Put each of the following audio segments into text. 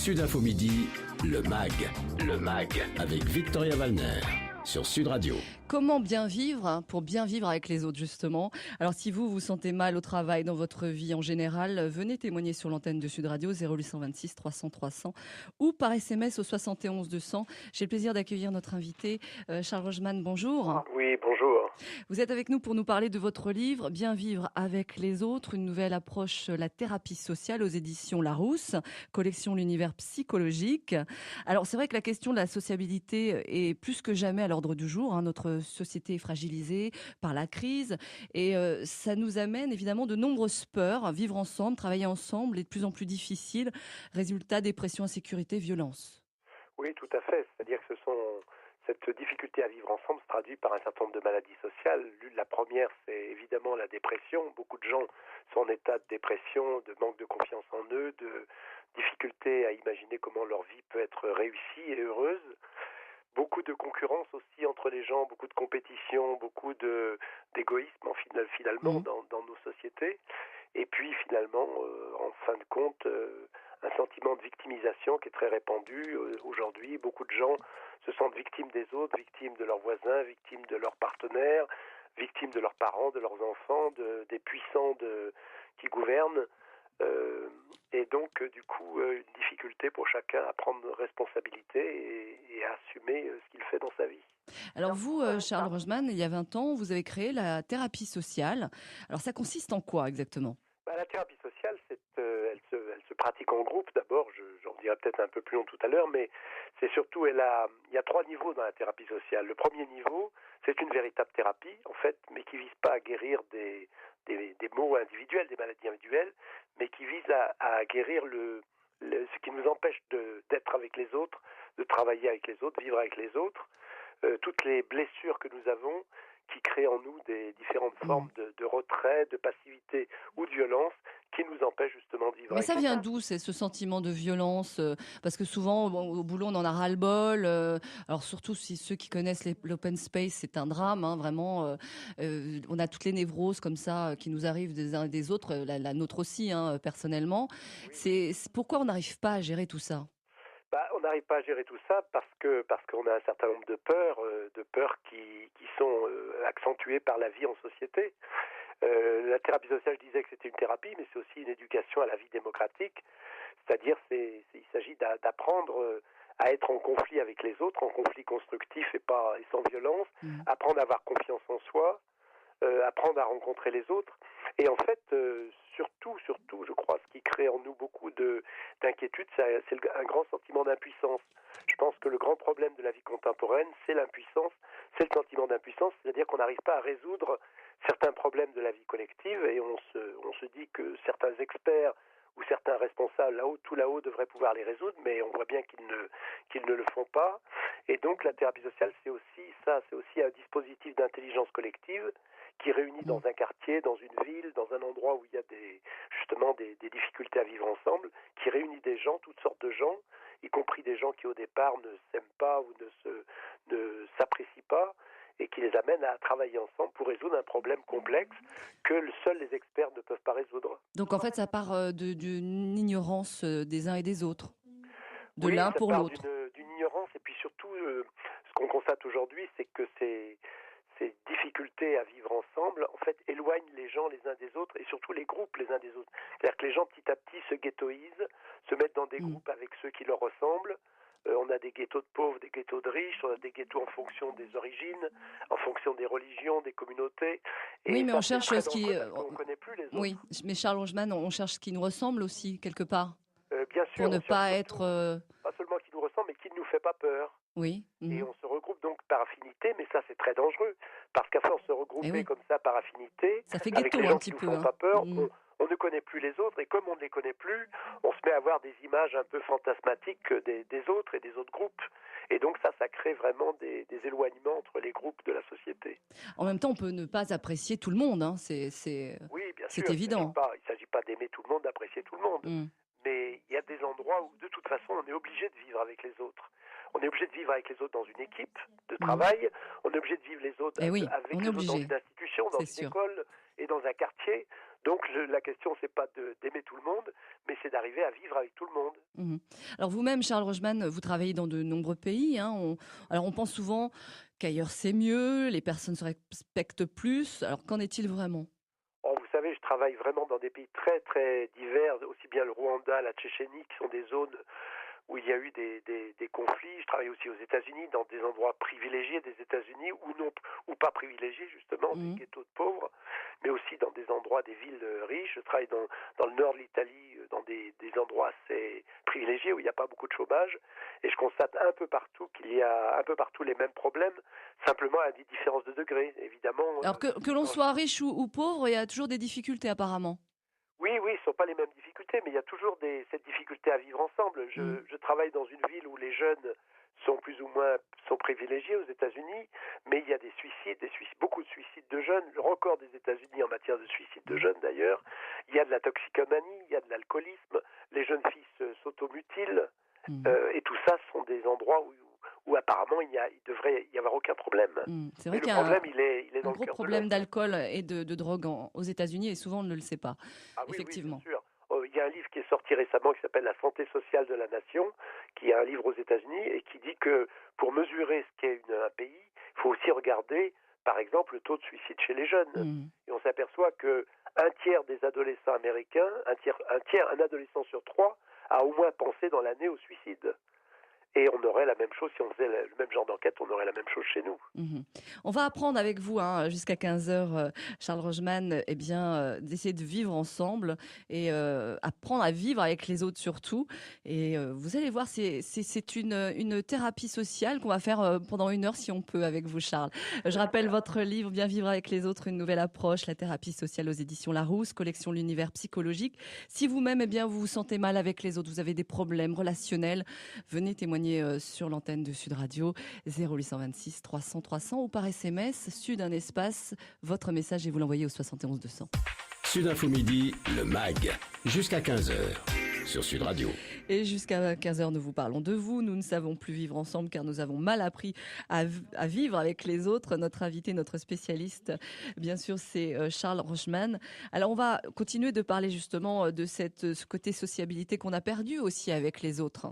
Sud Info Midi, le MAG. Le MAG avec Victoria Wallner sur Sud Radio. Comment bien vivre pour bien vivre avec les autres justement. Alors si vous vous sentez mal au travail, dans votre vie en général, venez témoigner sur l'antenne de Sud Radio 0826 300 300 ou par SMS au 71 200. J'ai le plaisir d'accueillir notre invité Charles Rogeman, bonjour. Oui, bonjour. Vous êtes avec nous pour nous parler de votre livre Bien vivre avec les autres, une nouvelle approche, la thérapie sociale aux éditions Larousse, collection L'univers psychologique. Alors c'est vrai que la question de la sociabilité est plus que jamais à l'ordre du jour. Notre société est fragilisée par la crise et ça nous amène évidemment de nombreuses peurs. Vivre ensemble, travailler ensemble est de plus en plus difficile. Résultat, dépression, insécurité, violence. Oui, tout à fait. C'est-à-dire que cette difficulté à vivre ensemble se traduit par un certain nombre de maladies sociales. La première, c'est évidemment la dépression. Beaucoup de gens sont en état de dépression, de manque de confiance en eux, de difficulté à imaginer comment leur vie peut être réussie et heureuse. Beaucoup de concurrence aussi entre les gens, beaucoup de compétition, beaucoup d'égoïsme finalement dans nos sociétés. Et puis finalement, en fin de compte, un sentiment de victimisation qui est très répandu aujourd'hui. Beaucoup de gens se sentent victimes des autres, victimes de leurs voisins, victimes de leurs partenaires, victimes de leurs parents, de leurs enfants, des puissants qui gouvernent. Et donc, du coup, une difficulté pour chacun à prendre responsabilité et à assumer ce qu'il fait dans sa vie. Alors vous, Charles Rogeman, il y a 20 ans, vous avez créé la thérapie sociale. Alors ça consiste en quoi exactement ? La thérapie sociale, elle se pratique en groupe d'abord, j'en dirai peut-être un peu plus long tout à l'heure, mais c'est surtout, il y a 3 niveaux dans la thérapie sociale. Le premier niveau, c'est une véritable thérapie, en fait, mais qui vise pas à guérir des maux individuels, des maladies individuelles, mais qui vise à guérir ce qui nous empêche d'être avec les autres, de travailler avec les autres, vivre avec les autres, toutes les blessures que nous avons, qui créent en nous des différentes formes de retrait, de passivité ou de violence qui nous empêchent justement de vivre. Mais ça vient d'où, ce sentiment de violence parce que souvent, au boulot, on en a ras-le-bol. Alors surtout si ceux qui connaissent l'open space, c'est un drame, vraiment. On a toutes les névroses comme ça qui nous arrivent des uns et des autres, la nôtre aussi, personnellement. Oui. C'est pourquoi on n'arrive pas à gérer tout ça ? On n'arrive pas à gérer tout ça parce qu'on a un certain nombre de peurs qui sont accentuées par la vie en société. La thérapie sociale, je disais que c'était une thérapie, mais c'est aussi une éducation à la vie démocratique. C'est-à-dire, il s'agit d'apprendre à être en conflit avec les autres, en conflit constructif et sans violence, apprendre à avoir confiance en soi, apprendre à rencontrer les autres. Et en fait, surtout, je crois, ce qui crée en nous beaucoup d'inquiétude, c'est un grand sentiment d'impuissance. Je pense que le grand problème de la vie contemporaine, c'est l'impuissance, c'est le sentiment d'impuissance, c'est-à-dire qu'on n'arrive pas à résoudre certains problèmes de la vie collective et on se dit que certains experts ou certains responsables tout là-haut devraient pouvoir les résoudre, mais on voit bien qu'ils ne le font pas. Et donc la thérapie sociale, c'est aussi un dispositif d'intelligence collective qui réunit dans un quartier, dans une ville, dans un endroit où il y a des difficultés à vivre ensemble, qui réunit des gens, toutes sortes de gens, y compris des gens qui au départ ne s'aiment pas ou ne s'apprécient pas, et qui les amène à travailler ensemble pour résoudre un problème complexe que seuls les experts ne peuvent pas résoudre. Donc en fait, ça part d'une ignorance des uns et des autres, l'un pour l'autre. D'une ignorance, et puis surtout, ce qu'on constate aujourd'hui, c'est que ces difficultés à vivre ensemble, en fait, éloignent les gens les uns des autres, et surtout les groupes les uns des autres. C'est-à-dire que les gens, petit à petit, se ghettoisent, se mettent dans des groupes avec ceux qui leur ressemblent. On a des ghettos de pauvres, des ghettos de riches, on a des ghettos en fonction des origines, en fonction des religions, des communautés. Et oui, mais on cherche ce qui... on ne connaît plus les autres. Oui, mais Charles Rogeman, on cherche ce qui nous ressemble aussi, quelque part. Bien sûr. Pour ne pas être... Pas seulement qui nous ressemble, mais qui ne nous fait pas peur. Oui. Et on se regroupe donc par affinité, mais ça c'est très dangereux, parce qu'à force de se regrouper comme ça par affinité, ça fait avec ghetto, les gens un petit qui peu, nous font pas peur, on ne connaît plus les autres, et comme on ne les connaît plus, on se met à avoir des images un peu fantasmatiques des autres et des autres groupes. Et donc ça crée vraiment des éloignements entre les groupes de la société. En même temps, on peut ne pas apprécier tout le monde, Oui, bien sûr. C'est évident. Il ne s'agit pas d'aimer tout le monde, d'apprécier tout le monde. Mais il y a des endroits où, de toute façon, on est obligé de vivre avec les autres. On est obligé de vivre avec les autres dans une équipe de travail. On est obligé de vivre les autres avec les autres dans une institution, dans une école et dans un quartier. Donc la question, c'est pas d'aimer tout le monde, mais c'est d'arriver à vivre avec tout le monde. Mmh. Alors vous-même, Charles Rochman, vous travaillez dans de nombreux pays, hein. Alors on pense souvent qu'ailleurs c'est mieux, les personnes se respectent plus. Alors qu'en est-il vraiment? Oh, vous savez, je travaille vraiment dans des pays très très divers, aussi bien le Rwanda, la Tchétchénie, qui sont des zones où il y a eu des conflits. Je travaille aussi aux États-Unis, dans des endroits privilégiés des États-Unis ou non, ou pas privilégiés justement, des Mmh. ghettos de pauvres, mais aussi dans des endroits, des villes riches. Je travaille dans le nord de l'Italie, dans des endroits assez privilégiés où il n'y a pas beaucoup de chômage, et je constate un peu partout qu'il y a un peu partout les mêmes problèmes, simplement à des différences de degrés, évidemment. Alors que l'on Quand soit riche ou pauvre, il y a toujours des difficultés apparemment. Oui, oui, ce ne sont pas les mêmes difficultés, mais il y a toujours cette difficulté à vivre ensemble. Mmh. Je travaille dans une ville où les jeunes sont plus ou moins sont privilégiés aux États-Unis, mais il y a des suicides, beaucoup de suicides de jeunes, le record des États-Unis en matière de suicides de jeunes d'ailleurs. Il y a de la toxicomanie, il y a de l'alcoolisme, les jeunes filles s'automutilent, Mmh. et tout ça sont des endroits où apparemment il devrait y avoir aucun problème. Mmh. C'est Mais vrai le qu'il y a problème, il est un dans le gros cœur de problème l'homme. d'alcool et de drogue aux États-Unis et souvent on ne le sait pas. Ah oui, oui, bien Effectivement. sûr. Il y a un livre qui est sorti récemment qui s'appelle La santé sociale de la nation, qui est un livre aux États-Unis et qui dit que pour mesurer ce qu'est un pays, il faut aussi regarder, par exemple, le taux de suicide chez les jeunes. Mmh. Et on s'aperçoit que un tiers des adolescents américains, un adolescent sur trois, a au moins pensé dans l'année au suicide. Et on aurait la même chose, si on faisait le même genre d'enquête, on aurait la même chose chez nous. Mmh. On va apprendre avec vous, hein, jusqu'à 15 heures, Charles Rochman, eh bien, d'essayer de vivre ensemble et apprendre à vivre avec les autres surtout. Et vous allez voir, c'est une thérapie sociale qu'on va faire pendant 1 heure si on peut avec vous, Charles. Je rappelle votre livre Bien vivre avec les autres, une nouvelle approche, la thérapie sociale aux éditions Larousse, collection L'univers psychologique. Si vous-même, eh bien, vous vous sentez mal avec les autres, vous avez des problèmes relationnels, venez témoigner sur l'antenne de Sud Radio 0826 300 300 ou par SMS, Sud un espace, votre message et vous l'envoyez au 71 200. Sud Info Midi, le MAG, jusqu'à 15 heures sur Sud Radio. Et jusqu'à 15 heures, nous vous parlons de vous. Nous ne savons plus vivre ensemble car nous avons mal appris à vivre avec les autres. Notre invité, notre spécialiste, bien sûr, c'est Charles Rochman. Alors, on va continuer de parler justement de ce côté sociabilité qu'on a perdu aussi avec les autres.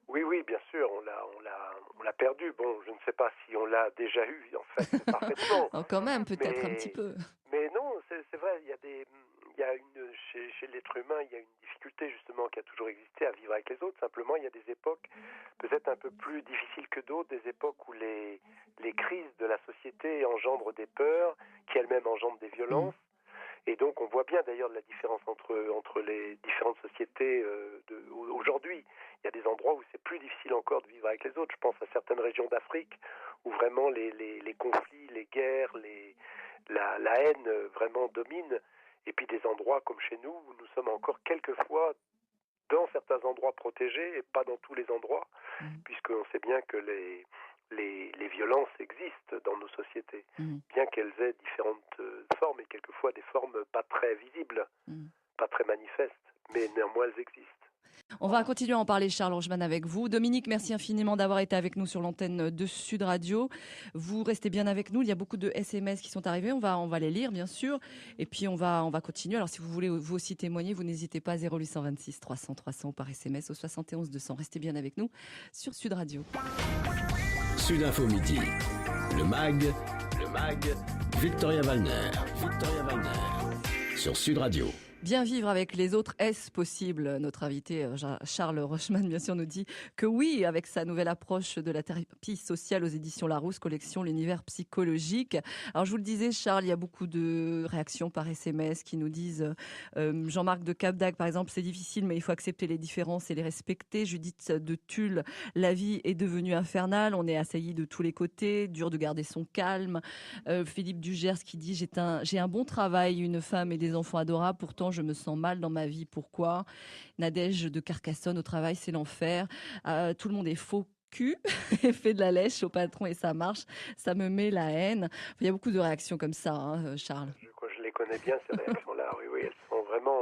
Oui, oui, bien sûr, on l'a perdu. Bon, je ne sais pas si on l'a déjà eu, en fait, parfaitement. Alors, quand même, peut-être un petit Mais, peu. mais non, c'est vrai, chez l'être humain, il y a une difficulté justement qui a toujours existé à vivre avec les autres. Simplement, il y a des époques peut-être un peu plus difficiles que d'autres, des époques où les crises de la société engendrent des peurs, qui elles-mêmes engendrent des Mm. violences. Et donc, on voit bien d'ailleurs la différence entre les différentes sociétés aujourd'hui. Il y a des endroits où c'est plus difficile encore de vivre avec les autres. Je pense à certaines régions d'Afrique où vraiment les conflits, les guerres, la haine vraiment dominent. Et puis des endroits comme chez nous où nous sommes encore quelquefois dans certains endroits protégés et pas dans tous les endroits, Mm. puisqu'on sait bien que les violences existent dans nos sociétés, Mm. bien qu'elles aient différentes formes et quelquefois des formes pas très visibles, Mm. pas très manifestes, mais néanmoins elles existent. On va continuer à en parler, Charles Rochman, avec vous. Dominique, merci infiniment d'avoir été avec nous sur l'antenne de Sud Radio. Vous restez bien avec nous. Il y a beaucoup de SMS qui sont arrivés. On va les lire, bien sûr. Et puis, on va continuer. Alors, si vous voulez vous aussi témoigner, vous n'hésitez pas à 0826 300 300 ou par SMS au 71 200. Restez bien avec nous sur Sud Radio. Sud Info Midi, le MAG, Victoria Wallner, sur Sud Radio. Bien vivre avec les autres, est-ce possible? Notre invité Charles Rochman, bien sûr, nous dit que oui, avec sa nouvelle approche de la thérapie sociale aux éditions Larousse, collection L'univers psychologique. Alors, je vous le disais, Charles, il y a beaucoup de réactions par SMS qui nous disent Jean-Marc de Capdac, par exemple, c'est difficile, mais il faut accepter les différences et les respecter. Judith de Tulle, la vie est devenue infernale, on est assailli de tous les côtés, dur de garder son calme. Philippe Dugers qui dit j'ai un bon travail, une femme et des enfants adorables, pourtant je me sens mal dans ma vie. Pourquoi? Nadège de Carcassonne, au travail c'est l'enfer. Tout le monde est faux cul et fait de la lèche au patron et ça marche. Ça me met la haine. Enfin, il y a beaucoup de réactions comme ça, hein, Charles. Je les connais bien ces réactions-là. Oui, oui, elles sont vraiment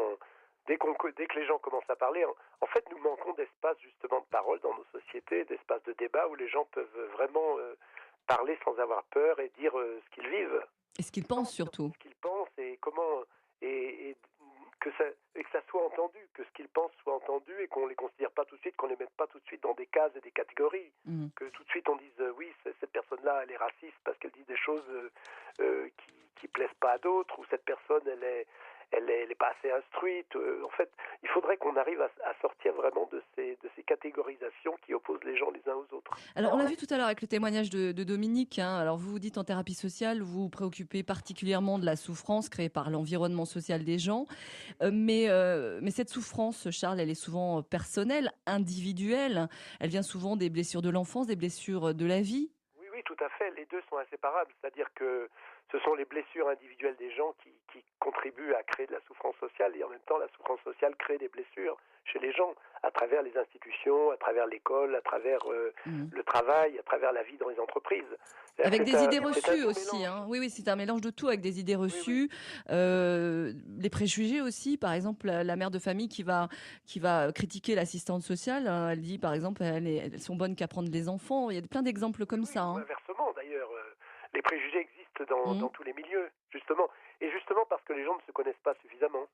dès que les gens commencent à parler. En fait, nous manquons d'espace justement de parole dans nos sociétés, d'espace de débat où les gens peuvent vraiment parler sans avoir peur et dire ce qu'ils vivent. Et ce qu'ils pensent surtout. Ce qu'ils pensent et et que ça soit entendu, que ce qu'ils pensent soit entendu et qu'on les considère pas tout de suite, qu'on les mette pas tout de suite dans des cases et des catégories, que tout de suite on dise oui, cette personne-là elle est raciste parce qu'elle dit des choses qui plaisent pas à d'autres, ou cette personne elle est pas assez instruite. En fait, il faudrait qu'on arrive à sortir vraiment de ces catégorisations qui opposent les gens les uns aux autres. Alors, on l'a vu tout à l'heure avec le témoignage de Dominique, hein. Alors, vous vous dites en thérapie sociale, vous vous préoccupez particulièrement de la souffrance créée par l'environnement social des gens. Mais cette souffrance, Charles, elle est souvent personnelle, individuelle. Elle vient souvent des blessures de l'enfance, des blessures de la vie. Oui, oui, tout à fait. Les deux sont inséparables. C'est-à-dire que ce sont les blessures individuelles des gens qui contribuent à créer de la souffrance sociale, et en même temps, la souffrance sociale crée des blessures chez les gens, à travers les institutions, à travers l'école, à travers le travail, à travers la vie dans les entreprises. Avec des idées C'est un reçues tout aussi, mélange. hein. Oui, oui, c'est un mélange de tout avec des idées Oui, oui. reçues, les préjugés aussi. Par exemple, la mère de famille qui va critiquer l'assistante sociale, hein. Elle dit, par exemple, elles sont bonnes qu'à prendre les enfants. Il y a plein d'exemples comme Oui, ça, ou hein. inversement d'ailleurs. Les préjugés existent Mmh. dans tous les milieux, justement. Et justement parce que les gens ne se connaissent pas suffisamment.